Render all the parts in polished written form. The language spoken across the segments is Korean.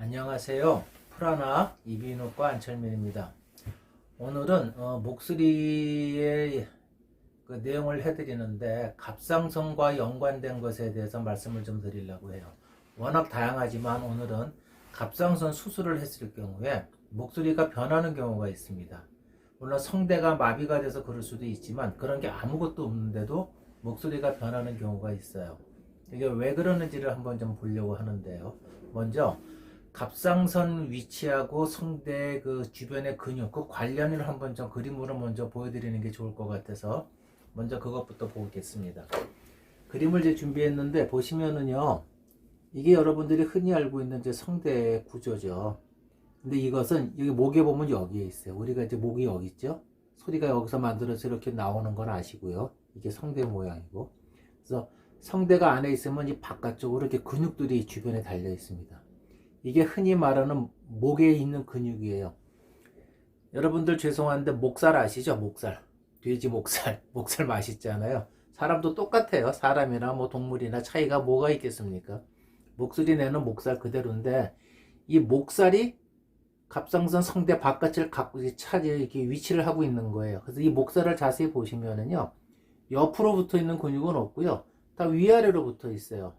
안녕하세요. 프라나 이비인후과 안철민입니다. 오늘은 목소리의 그 내용을 해드리는데 갑상선과 연관된 것에 대해서 말씀을 좀 드리려고 해요. 워낙 다양하지만 오늘은 갑상선 수술을 했을 경우에 목소리가 변하는 경우가 있습니다. 물론 성대가 마비가 돼서 그럴 수도 있지만 그런 게 아무것도 없는데도 목소리가 변하는 경우가 있어요. 이게 왜 그러는지를 한번 좀 보려고 하는데요. 먼저 갑상선 위치하고 성대 그 주변의 근육 그 관련을 한번 좀 그림으로 먼저 보여드리는 게 좋을 것 같아서 먼저 그것부터 보겠습니다. 그림을 이제 준비했는데 보시면은요, 이게 여러분들이 흔히 알고 있는 이제 성대의 구조죠. 근데 이것은 여기 목에 보면 여기에 있어요. 우리가 이제 목이 여기 있죠. 소리가 여기서 만들어서 이렇게 나오는 건 아시고요. 이게 성대 모양이고, 그래서 성대가 안에 있으면 이 바깥쪽으로 이렇게 근육들이 주변에 달려 있습니다. 이게 흔히 말하는 목에 있는 근육이에요. 여러분들 죄송한데 목살 아시죠? 목살. 돼지 목살. 목살 맛있잖아요. 사람도 똑같아요. 사람이나 뭐 동물이나 차이가 뭐가 있겠습니까? 목소리 내는 목살 그대로인데 이 목살이 갑상선 성대 바깥을 갖고 이렇게 위치를 하고 있는 거예요. 그래서 이 목살을 자세히 보시면은요, 옆으로 붙어 있는 근육은 없고요. 다 위아래로 붙어 있어요.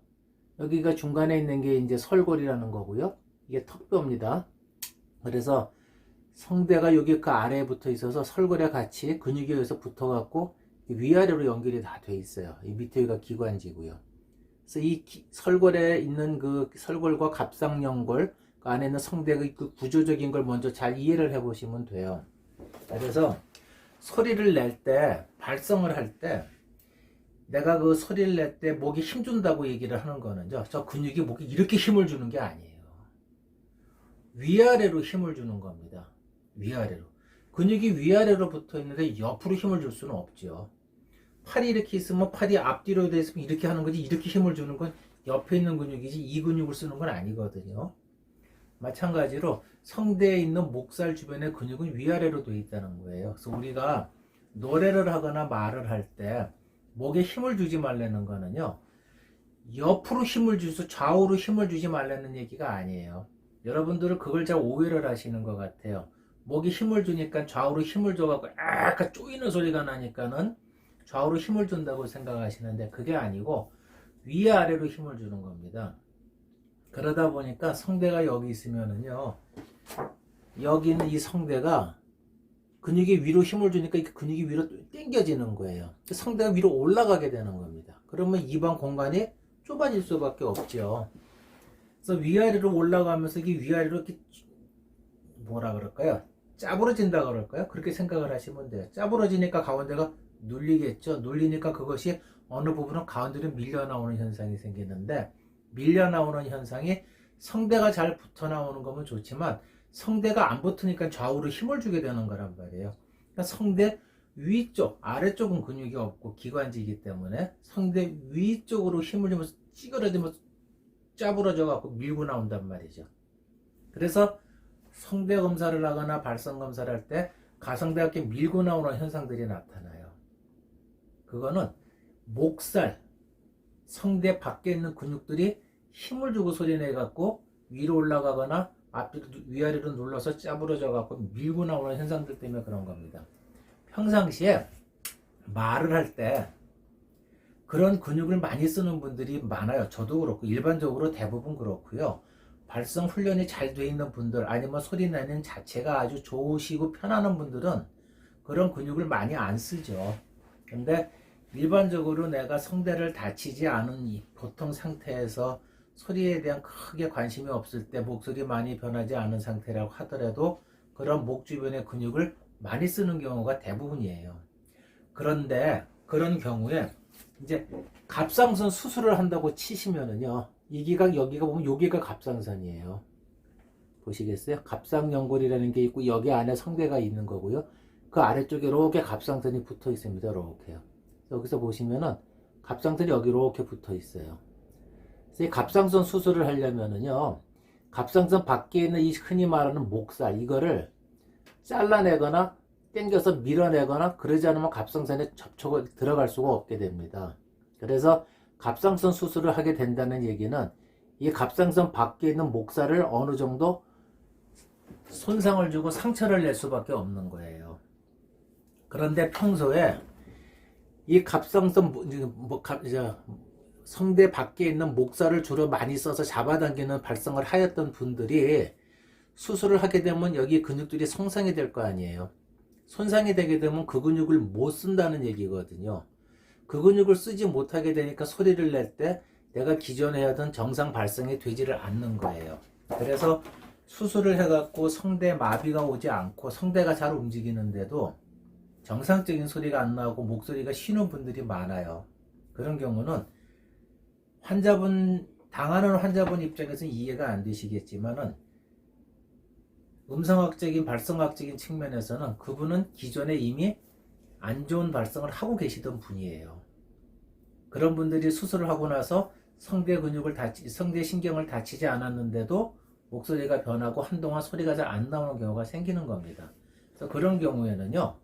여기가 중간에 있는 게 이제 설골이라는 거고요. 이게 턱뼈입니다. 그래서 성대가 여기 그 아래에 붙어 있어서 설골에 같이 근육이 여기서 붙어 갖고 위아래로 연결이 다 돼 있어요. 이 밑에 여기가 기관지고요. 그래서 이 설골에 있는 그 설골과 갑상연골 그 안에 있는 성대의 그 구조적인 걸 먼저 잘 이해를 해 보시면 돼요. 그래서 소리를 낼 때, 발성을 할 때 내가 그 소리를 낼 때 목이 힘준다고 얘기를 하는 거는요, 저 근육이 목에 이렇게 힘을 주는 게 아니에요. 위아래로 힘을 주는 겁니다. 위아래로. 근육이 위아래로 붙어 있는데 옆으로 힘을 줄 수는 없죠. 팔이 이렇게 있으면 팔이 앞뒤로 돼 있으면 이렇게 하는 거지, 이렇게 힘을 주는 건 옆에 있는 근육이지 이 근육을 쓰는 건 아니거든요. 마찬가지로 성대에 있는 목살 주변의 근육은 위아래로 되어 있다는 거예요. 그래서 우리가 노래를 하거나 말을 할 때 목에 힘을 주지 말라는 거는요, 옆으로 힘을 주서 좌우로 힘을 주지 말라는 얘기가 아니에요. 여러분들은 그걸 잘 오해를 하시는 것 같아요. 목에 힘을 주니까 좌우로 힘을 줘갖고 약간 쪼이는 소리가 나니까는 좌우로 힘을 준다고 생각하시는데 그게 아니고 위아래로 힘을 주는 겁니다. 그러다 보니까 성대가 여기 있으면은요, 여기 있는 이 성대가 근육이 위로 힘을 주니까 이 근육이 위로 당겨지는 거예요. 성대가 위로 올라가게 되는 겁니다. 그러면 입안 공간이 좁아질 수밖에 없죠. 그래서 위아래로 올라가면서 이게 위아래로 이렇게 뭐라 그럴까요? 짜부러진다 그럴까요? 그렇게 생각을 하시면 돼요. 짜부러지니까 가운데가 눌리겠죠. 눌리니까 그것이 어느 부분은 가운데로 밀려 나오는 현상이 생기는데, 밀려 나오는 현상이 성대가 잘 붙어 나오는 거면 좋지만 성대가 안 붙으니까 좌우로 힘을 주게 되는 거란 말이에요. 그러니까 성대 위쪽, 아래쪽은 근육이 없고 기관지이기 때문에 성대 위쪽으로 힘을 주면서 찌그러지면서 짜부러져 갖고 밀고 나온단 말이죠. 그래서 성대 검사를 하거나 발성 검사를 할 때 가성대가 이렇게 밀고 나오는 현상들이 나타나요. 그거는 목살, 성대 밖에 있는 근육들이 힘을 주고 소리 내 갖고 위로 올라가거나 앞뒤로 위아래로 눌러서 짜부러져 갖고 밀고 나오는 현상들 때문에 그런 겁니다. 평상시에 말을 할 때 그런 근육을 많이 쓰는 분들이 많아요. 저도 그렇고 일반적으로 대부분 그렇고요. 발성 훈련이 잘 돼 있는 분들 아니면 소리 내는 자체가 아주 좋으시고 편안한 분들은 그런 근육을 많이 안 쓰죠. 근데 일반적으로 내가 성대를 다치지 않은 이 보통 상태에서 소리에 대한 크게 관심이 없을 때 목소리 많이 변하지 않은 상태라고 하더라도 그런 목 주변의 근육을 많이 쓰는 경우가 대부분이에요. 그런데 그런 경우에 이제 갑상선 수술을 한다고 치시면은요, 여기가 보면 여기가 갑상선이에요. 보시겠어요? 갑상연골이라는 게 있고 여기 안에 성대가 있는 거고요. 그 아래쪽에 이렇게 갑상선이 붙어 있습니다. 이렇게요. 여기서 보시면은 갑상선이 여기 이렇게 붙어 있어요. 그래서 이 갑상선 수술을 하려면은요, 갑상선 밖에 있는 이 흔히 말하는 목살 이거를 잘라내거나 당겨서 밀어내거나 그러지 않으면 갑상선에 접촉을 들어갈 수가 없게 됩니다. 그래서 갑상선 수술을 하게 된다는 얘기는 이 갑상선 밖에 있는 목살을 어느 정도 손상을 주고 상처를 낼 수밖에 없는 거예요. 그런데 평소에 이 갑상선 성대 밖에 있는 목살을 주로 많이 써서 잡아당기는 발성을 하였던 분들이 수술을 하게 되면 여기 근육들이 손상이 될 거 아니에요. 손상이 되게 되면 그 근육을 못 쓴다는 얘기거든요. 그 근육을 쓰지 못하게 되니까 소리를 낼 때 내가 기존에 하던 정상 발성이 되지를 않는 거예요. 그래서 수술을 해갖고 성대 마비가 오지 않고 성대가 잘 움직이는데도 정상적인 소리가 안 나오고 목소리가 쉬는 분들이 많아요. 그런 경우는 당하는 환자분 입장에서는 이해가 안 되시겠지만은 음성학적인 발성학적인 측면에서는 그분은 기존에 이미 안 좋은 발성을 하고 계시던 분이에요. 그런 분들이 수술을 하고 나서 성대 신경을 다치지 않았는데도 목소리가 변하고 한동안 소리가 잘 안 나오는 경우가 생기는 겁니다. 그래서 그런 경우에는요,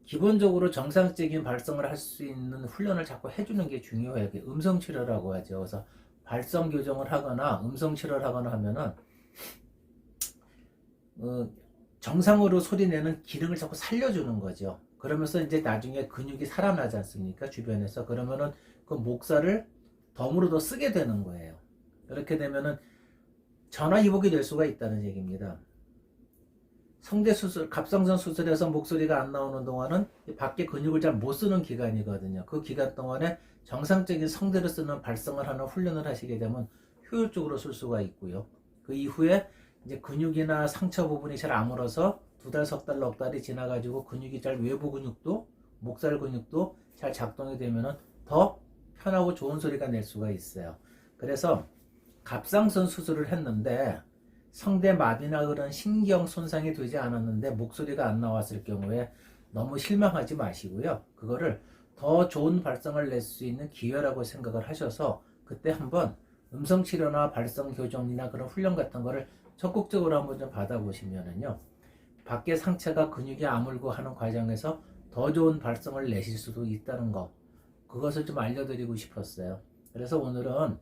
기본적으로 정상적인 발성을 할 수 있는 훈련을 자꾸 해주는 게 중요해요. 음성 치료라고 하죠. 그래서 발성 교정을 하거나 음성 치료를 하거나 하면은 정상으로 소리 내는 기능을 자꾸 살려주는 거죠. 그러면서 이제 나중에 근육이 살아나지 않습니까? 주변에서. 그러면은 그 목살을 덤으로 더 쓰게 되는 거예요. 이렇게 되면은 전화위복이 될 수가 있다는 얘기입니다. 성대 수술, 갑상선 수술에서 목소리가 안 나오는 동안은 밖에 근육을 잘 못 쓰는 기간이거든요. 그 기간 동안에 정상적인 성대를 쓰는 발성을 하는 훈련을 하시게 되면 효율적으로 쓸 수가 있고요. 그 이후에 이제 근육이나 상처 부분이 잘 아물어서 2달, 3달, 넉 달이 지나가지고 근육이 잘 외부 근육도 목살 근육도 잘 작동이 되면은 더 편하고 좋은 소리가 낼 수가 있어요. 그래서 갑상선 수술을 했는데 성대 마비나 그런 신경 손상이 되지 않았는데 목소리가 안 나왔을 경우에 너무 실망하지 마시고요. 그거를 더 좋은 발성을 낼 수 있는 기회라고 생각을 하셔서 그때 한번 음성 치료나 발성 교정이나 그런 훈련 같은 거를 적극적으로 한번 좀 받아보시면은요, 밖에 상처가 근육이 아물고 하는 과정에서 더 좋은 발성을 내실 수도 있다는 거, 그것을 좀 알려드리고 싶었어요. 그래서 오늘은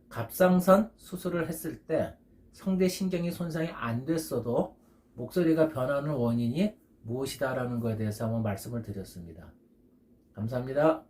갑상선 수술을 했을 때 성대 신경이 손상이 안 됐어도 목소리가 변하는 원인이 무엇이다라는 것에 대해서 한번 말씀을 드렸습니다. 감사합니다.